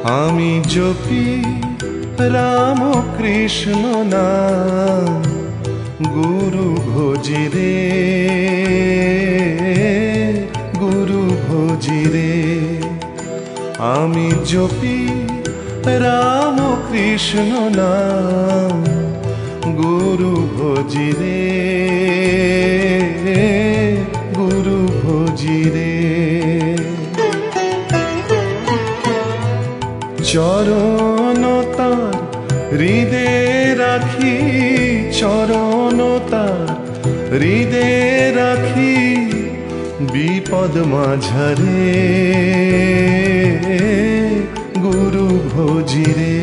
আমি জপি রাম কৃষ্ণ নাম গুরু ভজি রে, গুরু ভজি রে। আমি জপি রাম কৃষ্ণ নাম গুরু ভজি রে, গুরু ভজি রে। চরণ তার হৃদে রাখি, চরণ তার হৃদে রাখি, বিপদ মাঝারে গুরু ভজি রে।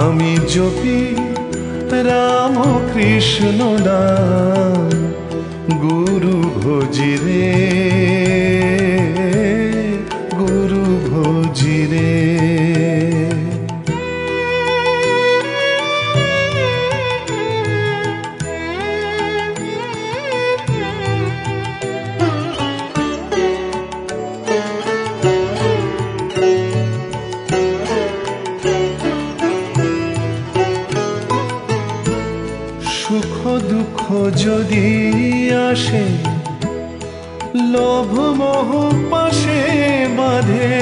আমি জপি রাম কৃষ্ণ নাম গুরু ভজি রে, গুরু ভজি রে। সুখ দুঃখ যদি আসে, লোভ মোহ পাশে বাঁধে,